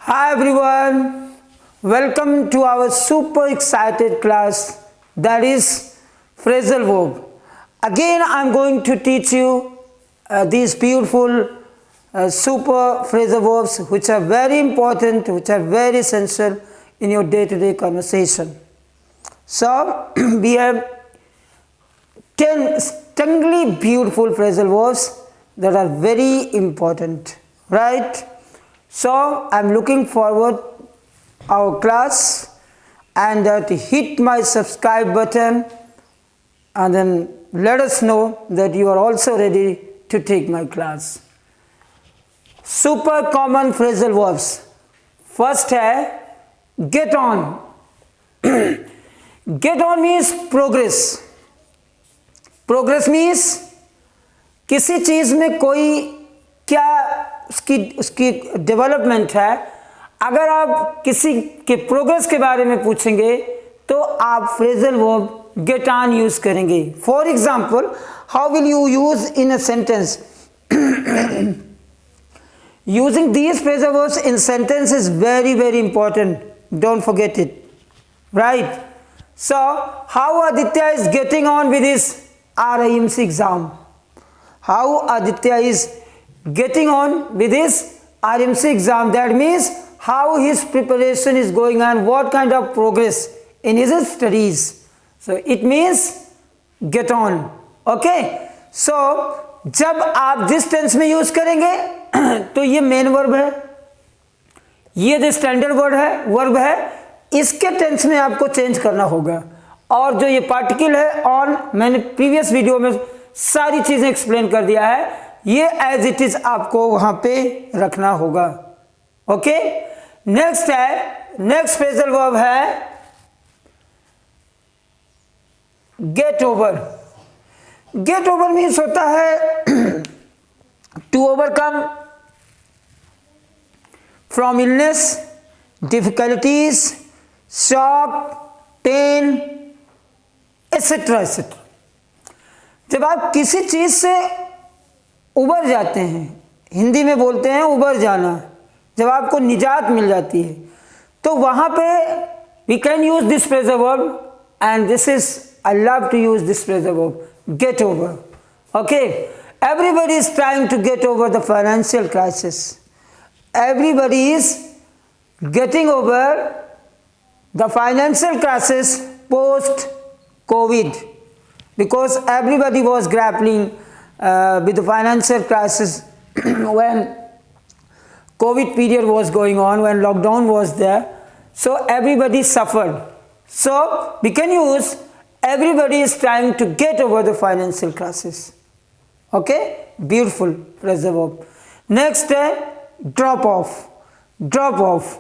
Hi everyone, welcome to our super excited class that is phrasal verb. Again I am going to teach you these beautiful super phrasal verbs which are very important, which are very essential in your day-to-day conversation. So we have 10 stunningly beautiful phrasal verbs that are very important, right? So I'm looking forward our class and hit my subscribe button and then let us know that you are also ready to take my class. Super common phrasal verbs. First है get on. Get on means progress. Progress means किसी चीज में कोई क्या उसकी development है, अगर आप किसी के प्रोग्रेस के बारे में पूछेंगे तो आप phrasal verb get on use करेंगे. For example, how will you use in a sentence? Using these phrasal verbs in sentence is very very important. Don't forget it, right? So how Aditya is getting on with his RIMC exam. How Aditya is getting on with his RMC exam. That means how his preparation is going on, what kind of progress in his studies. So it means get on. Okay. So जब आप जिस tense में use करेंगे तो ये main verb है, ये जो स्टैंडर्ड वर्ब है, इसके टेंस में आपको चेंज करना होगा. और जो ये पार्टिकल है ऑन, मैंने प्रीवियस वीडियो में सारी चीजें एक्सप्लेन कर दिया है, ये एज इट इज आपको वहां पे रखना होगा. ओके. नेक्स्ट फ्रेजल वर्ब है get over. Get over means होता है to overcome from illness, difficulties, shock, pain, etcetera etcetera. जब आप किसी चीज से उबर जाते हैं, हिंदी में बोलते हैं उबर जाना, जब आपको निजात मिल जाती है तो वहां पे we can use this phrasal verb and this is I love to use this phrasal verb get over. Okay. Everybody is trying to get over the financial crisis. Everybody is getting over the financial crisis post COVID, because everybody was grappling with the financial crisis when COVID period was going on, when lockdown was there. So everybody suffered. So we can use everybody is trying to get over the financial crisis. Okay, beautiful phrasal verb. Next drop off. Drop off.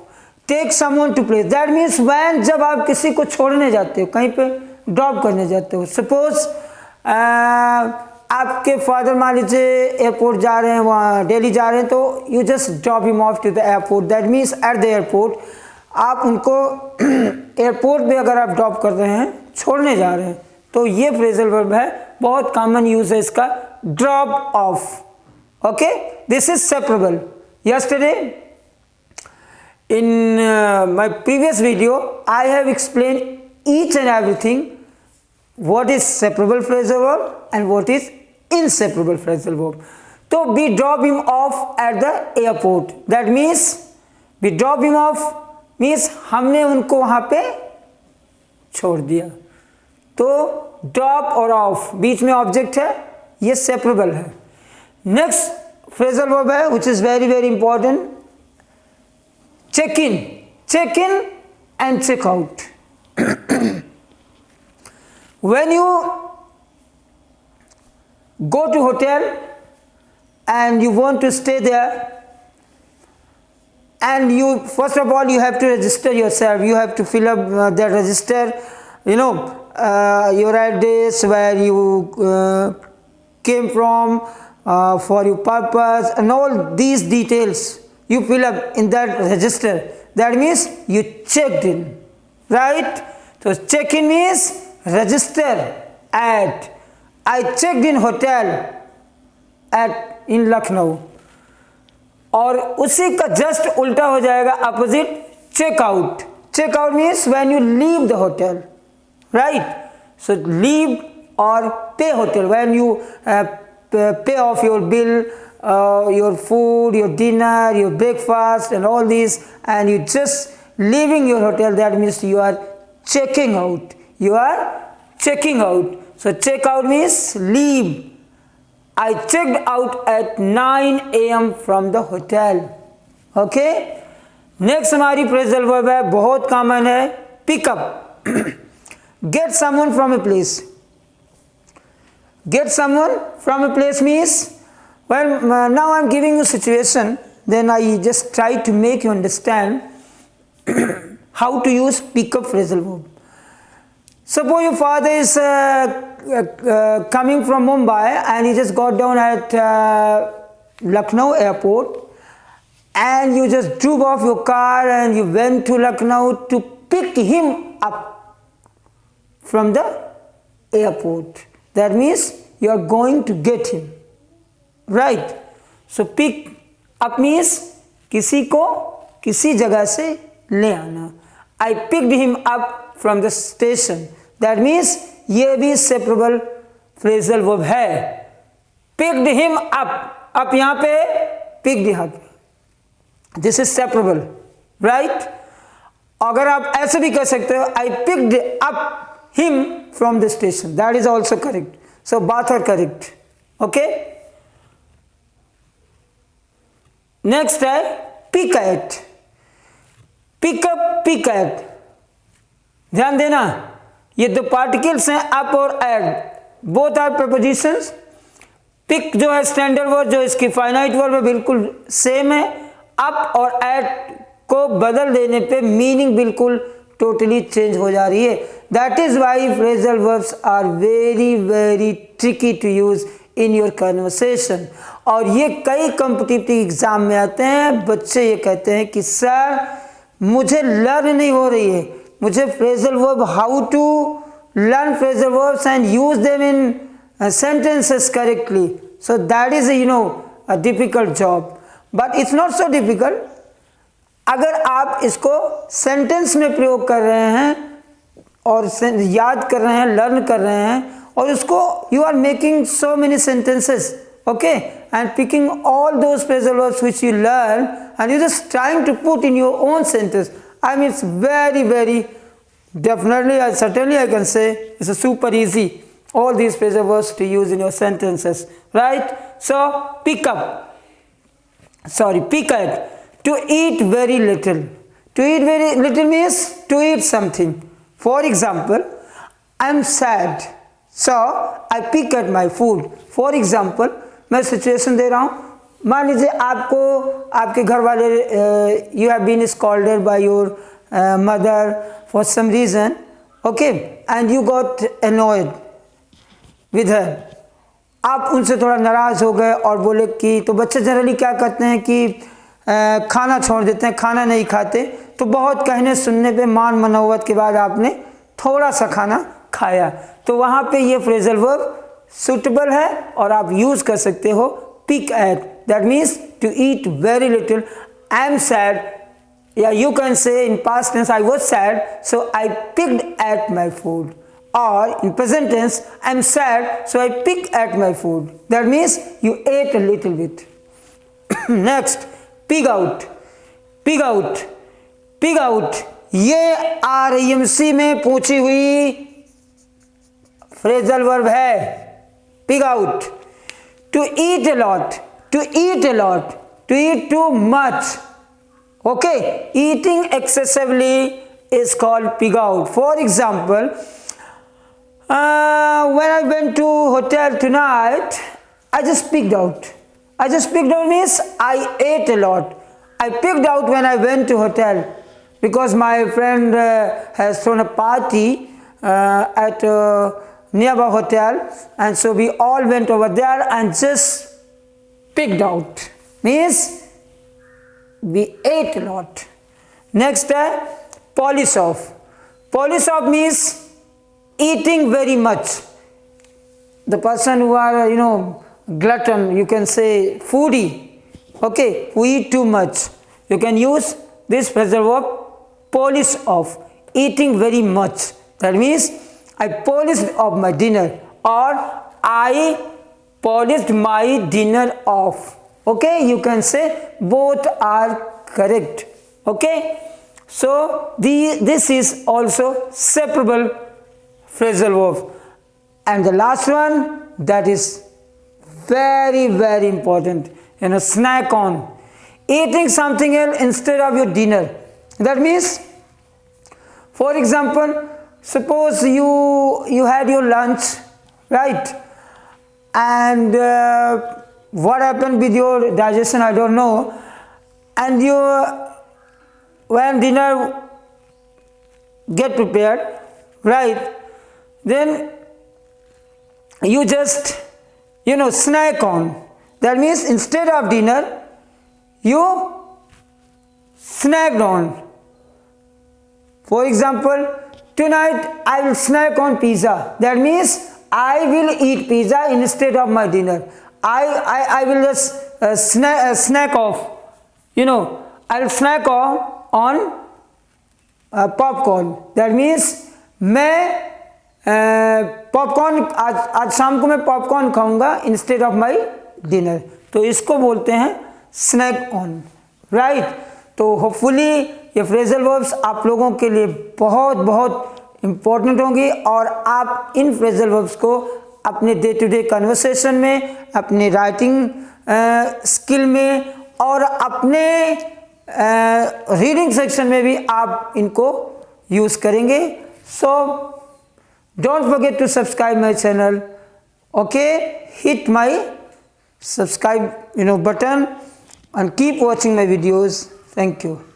Take someone to place. That means when जब आप किसी को छोड़ने जाते हो, कहीं पे drop करने जाते हो, सपोज आपके फादर मान लीजिए एयरपोर्ट जा रहे हैं, वहाँ दिल्ली जा रहे हैं, तो you just drop him off to the airport. That means at the airport आप उनको एयरपोर्ट पे अगर आप ड्रॉप कर रहे हैं, छोड़ने जा रहे हैं, तो ये फ्रेजल वर्ब है, बहुत कॉमन यूज है इसका, drop of. Okay. This is separable. Yesterday in my previous video I have explained each and everything, what is separable phrasal verb and what is inseparable phrasal verb. So we drop him off at the airport. That means we drop him off means हमने उनको वहाँ पे छोड़ दिया. तो drop और off बीच में object है, ये separable है. नेक्स्ट phrasal verb है which is very very important, check in. Check in and check out. When you go to hotel and you want to stay there, and you first of all you have to register yourself. You have to fill up that register, your address, where you came from, for your purpose, and all these details you fill up in that register. That means you checked in, right? So check in means register at. I checked in hotel in Lucknow. और उसी का just उल्टा हो जाएगा opposite checkout. Checkout means when you leave the hotel, right. So leave और pay hotel, when you pay off your bill, your food, your dinner, your breakfast and all these, and you just leaving your hotel, that means you are checking out. You are checking out. So check out means leave. I checked out at 9 AM from the hotel. Okay. Next हमारी phrasal verb है, बहुत common है, pickup. Get someone from a place. Get someone from a place means, well, now I'm giving you a situation, then I just try to make you understand how to use pick up phrasal verb. Suppose your father is coming from Mumbai and he just got down at Lucknow airport, and you just drove off your car and you went to Lucknow to pick him up from the airport. That means you are going to get him, right? So pick up means किसी को किसी जगह से ले आना. I picked him up from the station. That means ये भी separable phrasal verb है. Picked him up. up यहाँ पे picked up. This is separable, right? अगर आप ऐसे भी कह सकते हो, I picked up him from the station. That is also correct. So both are correct. Okay. Next है pick at. Pick up, pick at. ध्यान देना, ये दो पार्टिकल्स हैं up और at. Both are prepositions. Pick जो है स्टैंडर्ड वर्ब, जो इसकी फाइनाइट वर्ब है, बिल्कुल सेम है. up और at को बदल देने पे मीनिंग बिल्कुल टोटली चेंज हो जा रही है. That is why phrasal verbs are very very tricky to use in your conversation. और ये कई कॉम्पिटिटिव एग्जाम में आते हैं. बच्चे ये कहते हैं कि सर मुझे लर्न नहीं हो रही है, मुझे phrasal verb, how to learn phrasal verbs and use them in sentences correctly. So that is a difficult job, but it's not so difficult. अगर आप इसको सेंटेंस में प्रयोग कर रहे हैं और याद कर रहे हैं, लर्न कर रहे हैं, और उसको you are making so many sentences, okay, and picking all those phrasal verbs which you learn and you just trying to put in your own sentence. I mean it's very very definitely, certainly I can say it's a super easy, all these phrasal verbs to use in your sentences, right? So pick up, pick at. To eat very little. To eat very little means to eat something. For example, I'm sad, so I pick at my food. For example, मैं situation दे रहा हूँ. मान लीजिए आपको आपके घर वाले, you have been scolded by your mother for some reason, okay, and you got annoyed with her. आप उनसे थोड़ा नाराज हो गए और बोले कि, तो बच्चे जनरली क्या करते हैं कि खाना छोड़ देते हैं, खाना नहीं खाते. तो बहुत कहने सुनने पे, मान मनौवत के बाद आपने थोड़ा सा खाना खाया, तो वहाँ पे ये फ्रेजल वर्ब सुटेबल है और आप यूज़ कर सकते हो pick at. That means to eat very little. I am sad, या you can say in past tense I was sad, so I picked at my food. और in present tense, I'm sad, so I pick at my food. That means you ate a little bit. Next, pig out. Pig out. Pig out. ये REMC में पूछी हुई phrasal verb है. Pig out. To eat a lot. To eat a lot. To eat too much. Okay. Eating excessively is called pig out. For example, when I went to hotel tonight, I just picked out. I just picked out means I ate a lot. I picked out when I went to hotel because my friend has thrown a party at a nearby hotel, and so we all went over there and just picked out. Means we ate a lot. Next, polish off. Polish off means eating very much. The person who are, glutton, you can say foodie, Okay, we eat too much. You can use this phrasal verb polish off, eating very much. That means I polished off my dinner, or I polished my dinner off. Okay, you can say both are correct. Okay, so this is also separable phrasal verb. And the last one, that is very important, snack on, eating something else instead of your dinner. That means, for example, suppose you had your lunch, right, and what happened with your digestion, I don't know, and when dinner get prepared, right, then you just snack on. That means instead of dinner you snacked on. For example, tonight I will snack on pizza. That means I will eat pizza instead of my dinner. I will just snack off. I will snack on popcorn. That means मैं popcorn आज शाम को मैं popcorn खाऊंगा instead of my dinner. तो इसको बोलते हैं स्नैक ऑन, राइट. तो होपफुली ये फ्रेजल वर्ब्स आप लोगों के लिए बहुत इम्पोर्टेंट होंगी, और आप इन फ्रेजल वर्ब्स को अपने डे टू डे कन्वर्सेशन में, अपने राइटिंग स्किल में, और अपने रीडिंग सेक्शन में भी आप इनको यूज़ करेंगे. सो don't forget to subscribe my channel. Okay, hit my subscribe button and keep watching my videos. Thank you.